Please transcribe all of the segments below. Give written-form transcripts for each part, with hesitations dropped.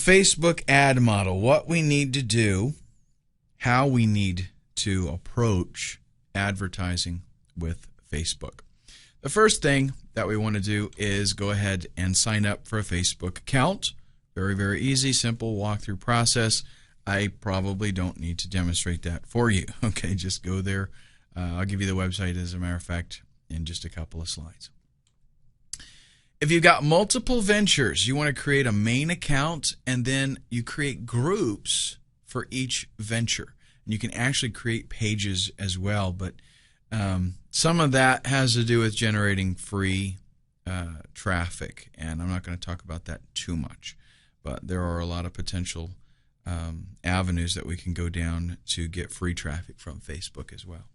Facebook ad model, what we need to do, how we need to approach advertising with Facebook. The first thing that we want to do is go ahead and sign up for a Facebook account. Very, very easy, simple walkthrough process. I probably don't need to demonstrate that for you. Okay, just go there. I'll give you the website, as a matter of fact, in just a couple of slides. If you've got multiple ventures, you want to create a main account, and then you create groups for each venture. And you can actually create pages as well, but some of that has to do with generating free traffic, and I'm not going to talk about that too much. But there are a lot of potential avenues that we can go down to get free traffic from Facebook as well.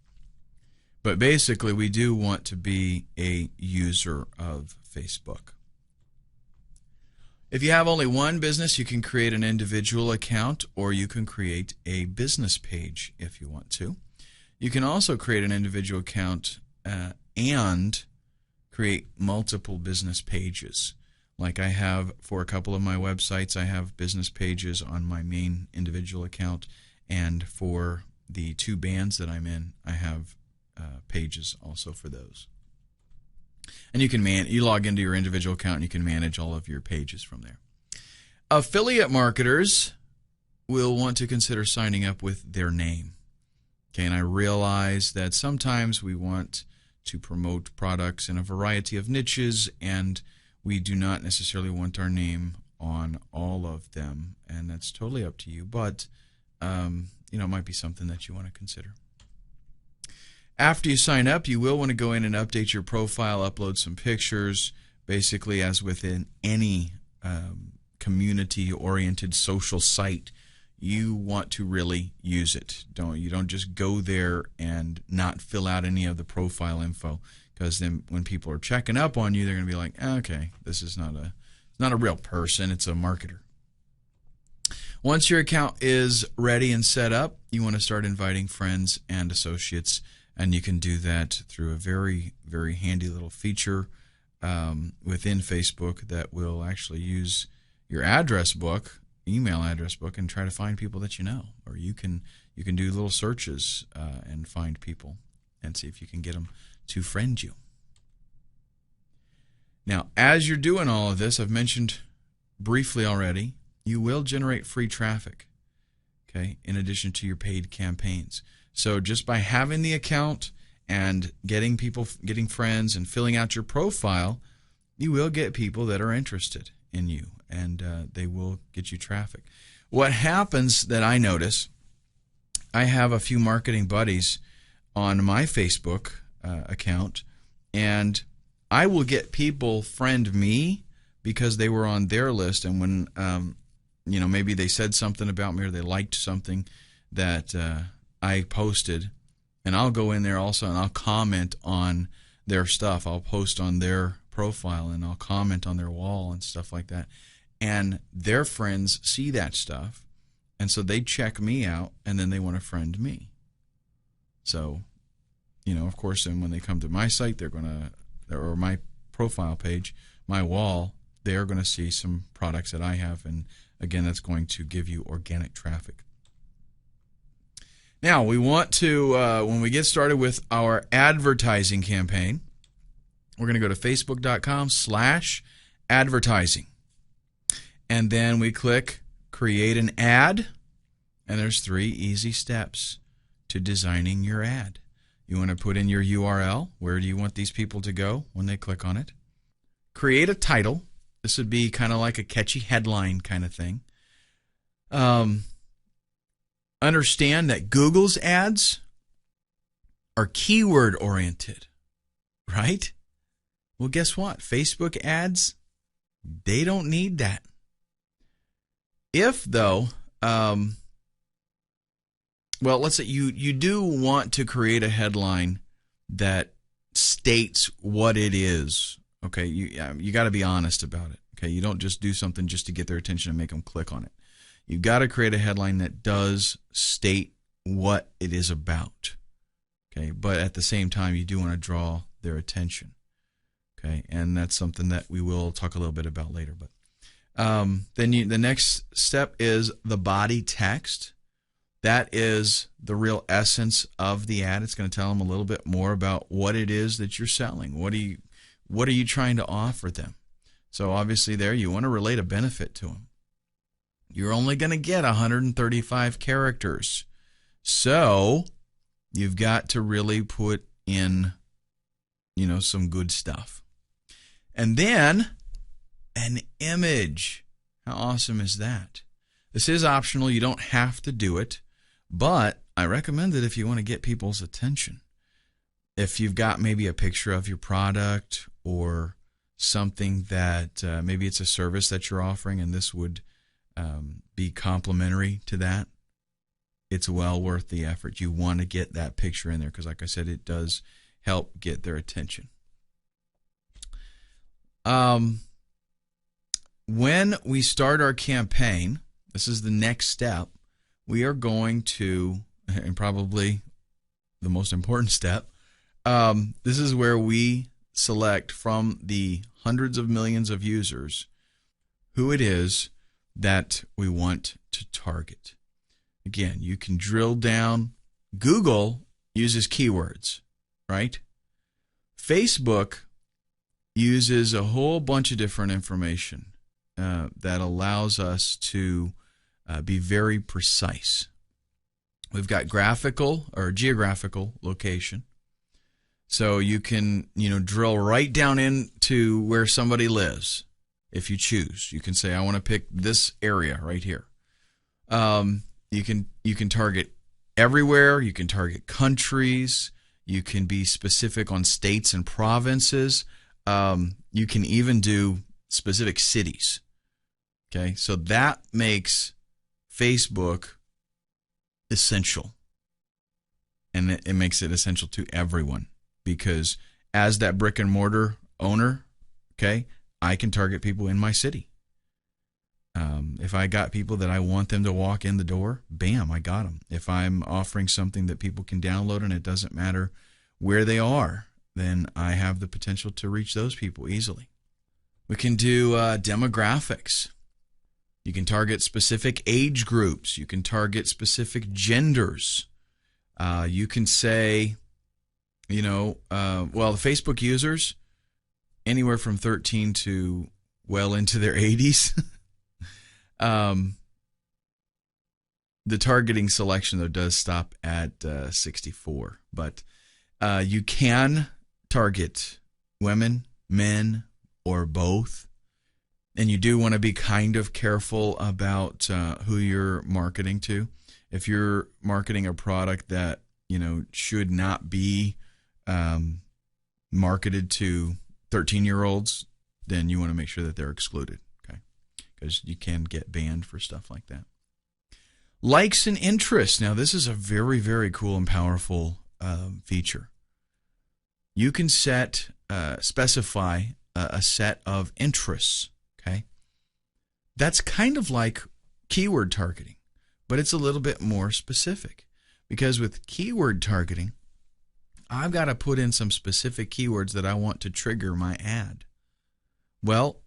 But basically, we do want to be a user of Facebook. If you have only one business, you can create an individual account, or you can create a business page if you want to. You can also create an individual account and create multiple business pages. Like I have for a couple of my websites, I have business pages on my main individual account, and for the two bands that I'm in, I have pages also for those. And you log into your individual account and you can manage all of your pages from there. Affiliate marketers will want to consider signing up with their name. Okay, and I realize that sometimes we want to promote products in a variety of niches, and we do not necessarily want our name on all of them, and that's totally up to you, but it might be something that you want to consider. After you sign up, you will want to go in and update your profile, upload some pictures. Basically, as within any community-oriented social site, you want to really use it. You don't just go there and not fill out any of the profile info, because then when people are checking up on you, they're going to be like, okay, this is not a real person, it's a marketer. Once your account is ready and set up, you want to start inviting friends and associates, and you can do that through a very, very handy little feature within Facebook that will actually use your address book, email address book, and try to find people that you know. Or you can do little searches and find people and see if you can get them to friend you. Now, as you're doing all of this, I've mentioned briefly already, you will generate free traffic, okay, in addition to your paid campaigns. So just by having the account and getting friends and filling out your profile, you will get people that are interested in you, and they will get you traffic. What happens that I notice, I have a few marketing buddies on my Facebook account, and I will get people friend me because they were on their list, and when maybe they said something about me or they liked something that I posted, and I'll go in there also and I'll comment on their stuff. I'll post on their profile and I'll comment on their wall and stuff like that. And their friends see that stuff, and so they check me out, and then they want to friend me. So, of course, then when they come to my site, or my profile page, my wall, they're going to see some products that I have, and again, that's going to give you organic traffic. Now, we want to, when we get started with our advertising campaign, we're going to go to facebook.com/advertising. And then we click Create an Ad, and there's 3 easy steps to designing your ad. You want to put in your URL. Where do you want these people to go when they click on it? Create a title. This would be kind of like a catchy headline kind of thing. Understand that Google's ads are keyword oriented, right? Well, guess what? Facebook ads, they don't need that. If, though, let's say you do want to create a headline that states what it is, okay? You got to be honest about it, okay? You don't just do something just to get their attention and make them click on it. You've got to create a headline that does state what it is about, okay? But at the same time, you do want to draw their attention, okay? And that's something that we will talk a little bit about later. But The next step is the body text. That is the real essence of the ad. It's going to tell them a little bit more about what it is that you're selling. What are you trying to offer them? So obviously there you want to relate a benefit to them. You're only going to get 135 characters. So you've got to really put in, some good stuff. And then an image. How awesome is that? This is optional. You don't have to do it, but I recommend it if you want to get people's attention. If you've got maybe a picture of your product or something that maybe it's a service that you're offering and this would be complementary to that, it's well worth the effort. You want to get that picture in there because, like I said, it does help get their attention. When we start our campaign, this is the next step, we are going to, and probably the most important step, this is where we select from the hundreds of millions of users who it is that we want to target. Again, you can drill down. Google uses keywords, right? Facebook uses a whole bunch of different information that allows us to be very precise. We've got graphical or geographical location. So you can, drill right down into where somebody lives if you choose. You can say, I want to pick this area right here. You can target everywhere. You can target countries. You can be specific on states and provinces. You can even do specific cities. Okay, so that makes Facebook essential. And it makes it essential to everyone because as that brick and mortar owner, okay, I can target people in my city. If I got people that I want them to walk in the door, bam, I got them. If I'm offering something that people can download and it doesn't matter where they are, then I have the potential to reach those people easily. We can do demographics. You can target specific age groups. You can target specific genders. You can say, the Facebook users, anywhere from 13 to well into their 80s. The targeting selection, though, does stop at 64. But you can target women, men, or both. And you do want to be kind of careful about who you're marketing to. If you're marketing a product that, should not be marketed to 13-year-olds, then you want to make sure that they're excluded, okay? Because you can get banned for stuff like that. Likes and interests. Now, this is a very, very cool and powerful feature. You can specify a set of interests, okay? That's kind of like keyword targeting, but it's a little bit more specific. Because with keyword targeting, I've got to put in some specific keywords that I want to trigger my ad. Well,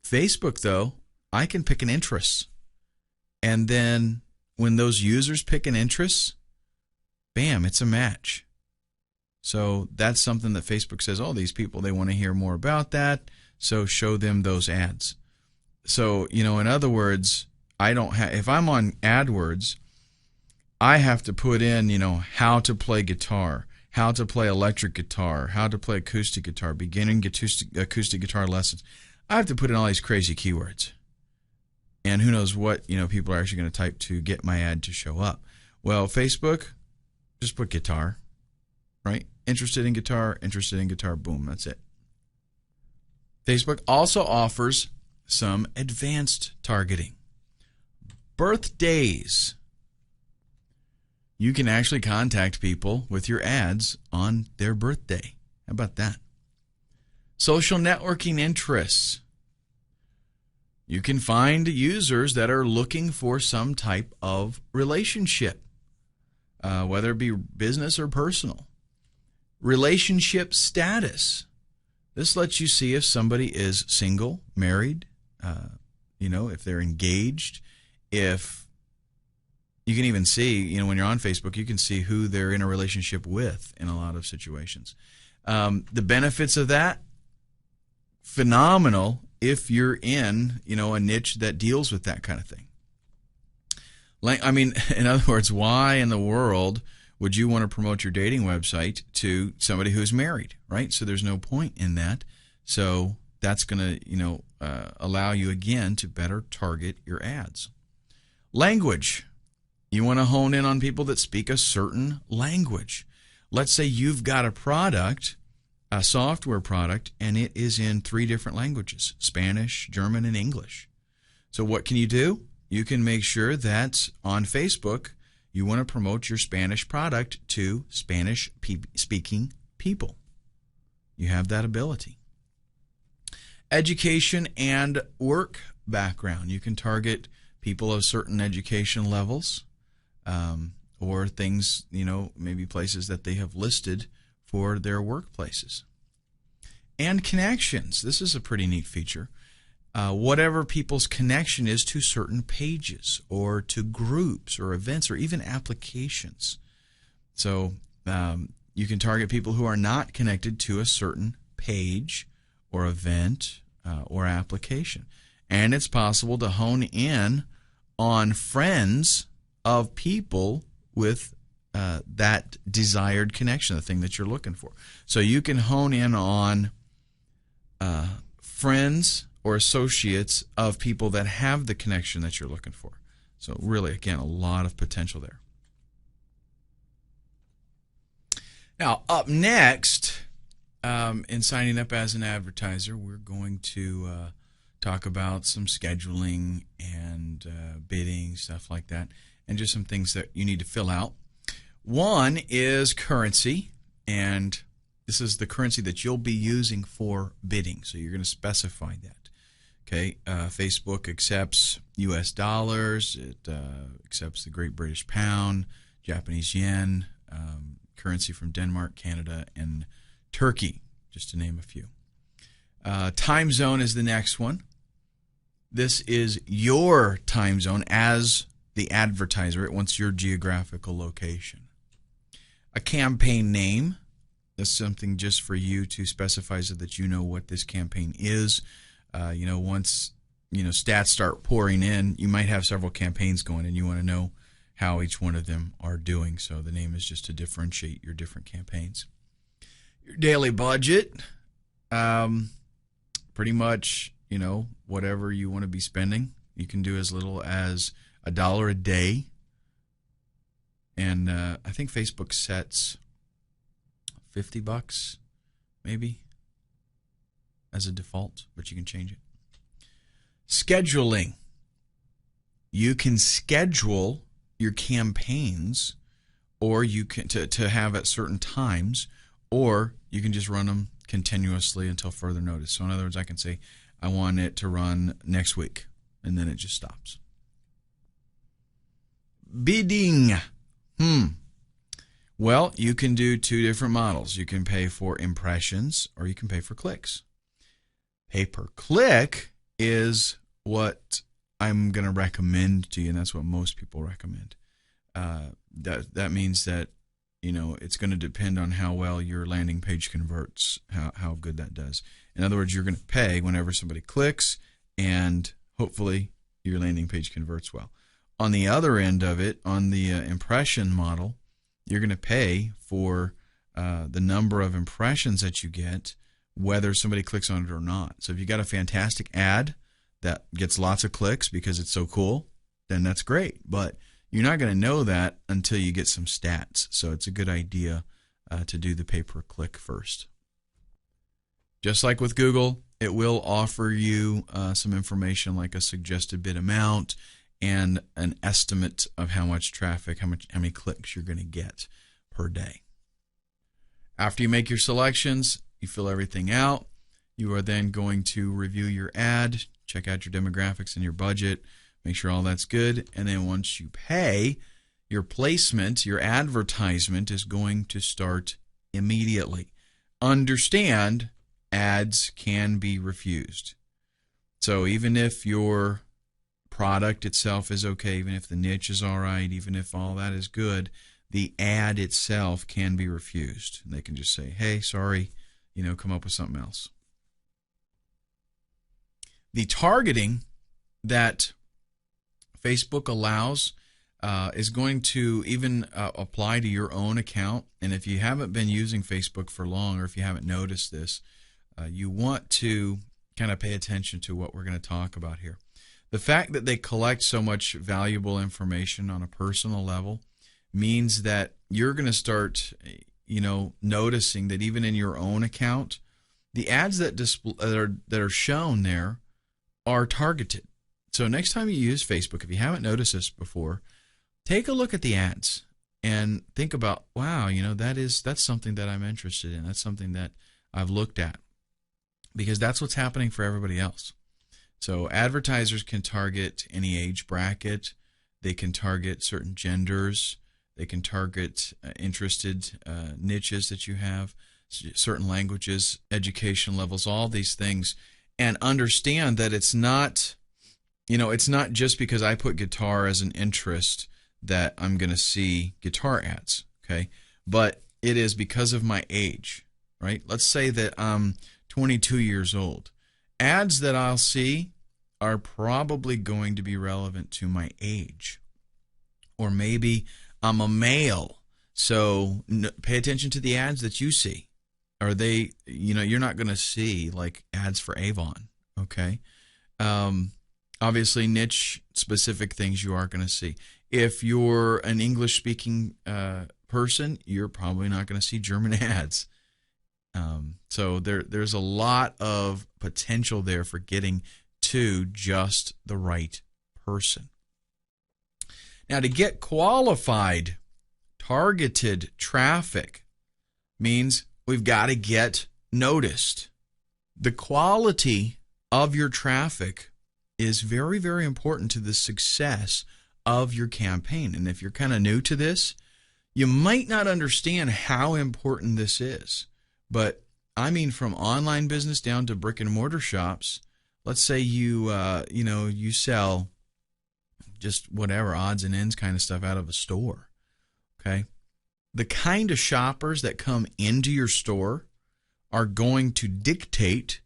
Facebook, though, I can pick an interest. And then when those users pick an interest, bam, it's a match. So that's something that Facebook says, oh, these people, they want to hear more about that, so show them those ads. So, in other words, if I'm on AdWords, I have to put in, how to play guitar, how to play electric guitar, how to play acoustic guitar, beginning acoustic guitar lessons. I have to put in all these crazy keywords. And who knows what, people are actually going to type to get my ad to show up. Well, Facebook, just put guitar, right? Interested in guitar, boom, that's it. Facebook also offers some advanced targeting. Birthdays. You can actually contact people with your ads on their birthday. How about that? Social networking interests. You can find users that are looking for some type of relationship, whether it be business or personal. Relationship status. This lets you see if somebody is single, married, if they're engaged, if you can even see, when you're on Facebook, you can see who they're in a relationship with in a lot of situations. The benefits of that, phenomenal if you're in, a niche that deals with that kind of thing. In other words, why in the world would you want to promote your dating website to somebody who's married, right? So there's no point in that. So that's going to, allow you, again, to better target your ads. Language. You want to hone in on people that speak a certain language. Let's say you've got a product, a software product, and it is in 3 different languages, Spanish, German, and English. So what can you do? You can make sure that on Facebook, you want to promote your Spanish product to Spanish-speaking people. You have that ability. Education and work background. You can target people of certain education levels, or things, maybe places that they have listed for their workplaces. And connections. This is a pretty neat feature. Whatever people's connection is to certain pages or to groups or events or even applications. So you can target people who are not connected to a certain page or event or application. And it's possible to hone in on friends of people with that desired connection, the thing that you're looking for. So you can hone in on friends or associates of people that have the connection that you're looking for. So really, again, a lot of potential there. Now, up next, in signing up as an advertiser, we're going to talk about some scheduling and bidding, stuff like that, and just some things that you need to fill out. One is currency, and this is the currency that you'll be using for bidding. So you're going to specify that. Okay, Facebook accepts U.S. dollars. It accepts the Great British Pound, Japanese yen, currency from Denmark, Canada, and Turkey, just to name a few. Time zone is the next one. This is your time zone as the advertiser. It wants your geographical location. A campaign name. That's something just for you to specify so that you know what this campaign is. Once stats start pouring in, you might have several campaigns going, and you want to know how each one of them are doing. So the name is just to differentiate your different campaigns. Your daily budget, pretty much, whatever you want to be spending. You can do as little as $1 a day, and I think Facebook sets $50 maybe as a default, but you can change it. Scheduling. You can schedule your campaigns, or you can to have at certain times, or you can just run them continuously until further notice. So in other words, I can say I want it to run next week, and then it just stops. Bidding. Well, you can do 2 different models. You can pay for impressions, or you can pay for clicks. Pay per click is what I'm going to recommend to you, and that's what most people recommend. That means that it's going to depend on how well your landing page converts, how good that does. In other words, you're going to pay whenever somebody clicks, and hopefully your landing page converts well. On the other end of it, on the impression model, you're going to pay for the number of impressions that you get, whether somebody clicks on it or not. So if you got a fantastic ad that gets lots of clicks because it's so cool, then that's great. But you're not going to know that until you get some stats. So it's a good idea to do the pay per click first. Just like with Google, it will offer you some information like a suggested bid amount and an estimate of how much traffic, how many clicks you're going to get per day. After you make your selections, you fill everything out. You are then going to review your ad, check out your demographics and your budget, make sure all that's good, and then once you pay, your placement, your advertisement is going to start immediately. Understand, ads can be refused. So even if your product itself is okay, even if the niche is all right, even if all that is good, the ad itself can be refused. And they can just say, hey, sorry, come up with something else. The targeting that Facebook allows is going to even apply to your own account. And if you haven't been using Facebook for long, or if you haven't noticed this, you want to kind of pay attention to what we're going to talk about here. The fact that they collect so much valuable information on a personal level means that you're going to start, noticing that even in your own account, the ads that are shown there are targeted. So next time you use Facebook, if you haven't noticed this before, take a look at the ads and think about, wow, that's something that I'm interested in. That's something that I've looked at, because that's what's happening for everybody else. So advertisers can target any age bracket. They can target certain genders. They can target interested niches that you have, certain languages, education levels, all these things. And understand that it's not, it's not just because I put guitar as an interest that I'm going to see guitar ads, okay? But it is because of my age, right? Let's say that I'm 22 years old. Ads that I'll see are probably going to be relevant to my age. Or maybe I'm a male, so pay attention to the ads that you see. Are they, you're not going to see like ads for Avon, okay? Obviously, niche-specific things you are going to see. If you're an English-speaking person, you're probably not going to see German ads. So there's a lot of potential there for getting to just the right person. Now, to get qualified, targeted traffic means we've got to get noticed. The quality of your traffic is very, very important to the success of your campaign. And if you're kind of new to this, you might not understand how important this is. But I mean, from online business down to brick and mortar shops, let's say you sell just whatever odds and ends kind of stuff out of a store, okay? The kind of shoppers that come into your store are going to dictate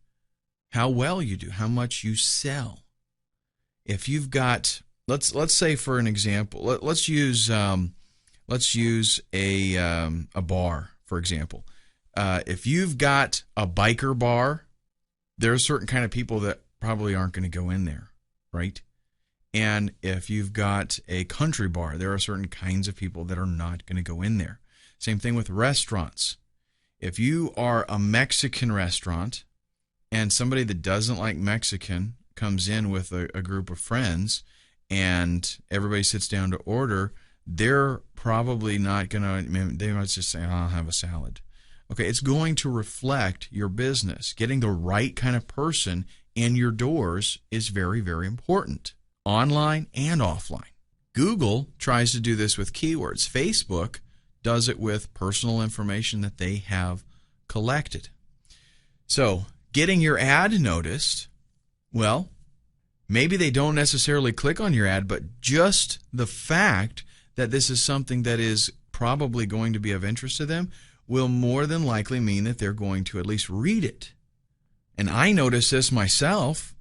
how well you do, how much you sell. If you've got, let's say for an example, let's use a bar, for example. If you've got a biker bar, there are certain kind of people that probably aren't going to go in there, right? And if you've got a country bar, there are certain kinds of people that are not going to go in there. Same thing with restaurants. If you are a Mexican restaurant and somebody that doesn't like Mexican comes in with a group of friends and everybody sits down to order, they're probably not going to, they might just say, I'll have a salad. Okay, it's going to reflect your business. Getting the right kind of person in your doors is very, very important, online and offline. Google tries to do this with keywords. Facebook does it with personal information that they have collected. So, getting your ad noticed, well, maybe they don't necessarily click on your ad, but just the fact that this is something that is probably going to be of interest to them will more than likely mean that they're going to at least read it. And I notice this myself,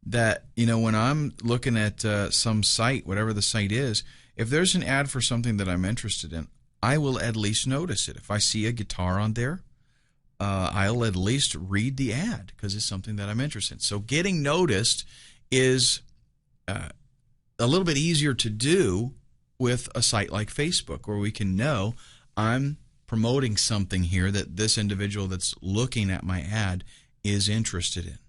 that when I'm looking at some site, whatever the site is, if there's an ad for something that I'm interested in, I will at least notice it. If I see a guitar on there, I'll at least read the ad because it's something that I'm interested in. So getting noticed is a little bit easier to do with a site like Facebook, where we can know I'm promoting something here that this individual that's looking at my ad is interested in.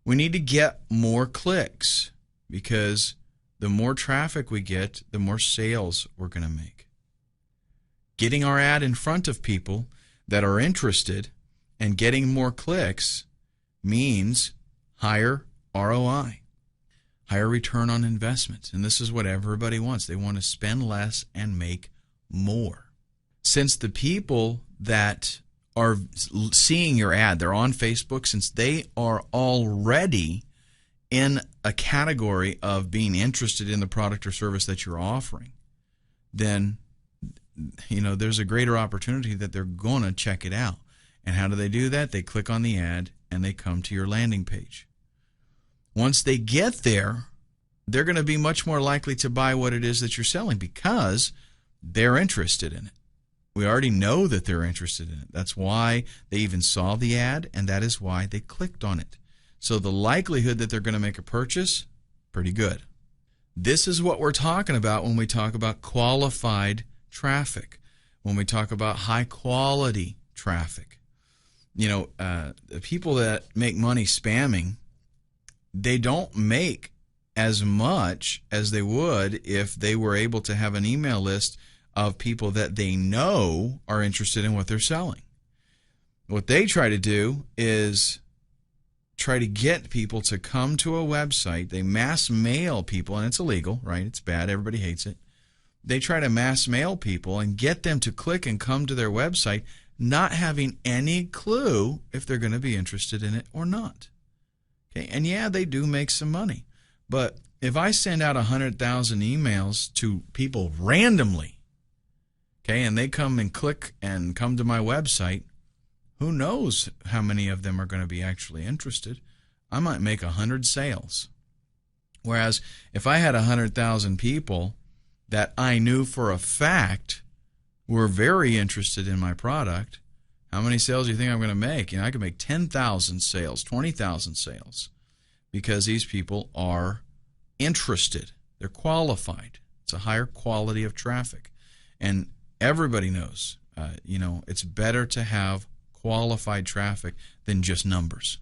We need to get more clicks, because the more traffic we get, the more sales we're going to make. Getting our ad in front of people that are interested and getting more clicks means higher ROI, higher return on investment. And this is what everybody wants. They want to spend less and make more. Since the people that are seeing your ad, they're on Facebook, since they are already in a category of being interested in the product or service that you're offering, then there's a greater opportunity that they're going to check it out. And how do they do that? They click on the ad and they come to your landing page. Once they get there, they're going to be much more likely to buy what it is that you're selling because they're interested in it. We already know that they're interested in it. That's why they even saw the ad, and that is why they clicked on it. So the likelihood that they're going to make a purchase, pretty good. This is what we're talking about when we talk about qualified traffic, when we talk about high quality traffic. The people that make money spamming, they don't make as much as they would if they were able to have an email list of people that they know are interested in what they're selling. What they try to do is try to get people to come to a website. They mass mail people, and it's illegal, right? It's bad. Everybody hates it. They try to mass mail people and get them to click and come to their website, not having any clue if they're going to be interested in it or not. Okay, and yeah, they do make some money. But if I send out 100,000 emails to people randomly, okay, and they come and click and come to my website, who knows how many of them are going to be actually interested? I might make 100 sales. Whereas if I had 100,000 people that I knew for a fact were very interested in my product, how many sales do you think I'm going to make? I could make 10,000 sales, 20,000 sales, because these people are interested. They're qualified. It's a higher quality of traffic. And everybody knows, it's better to have qualified traffic than just numbers.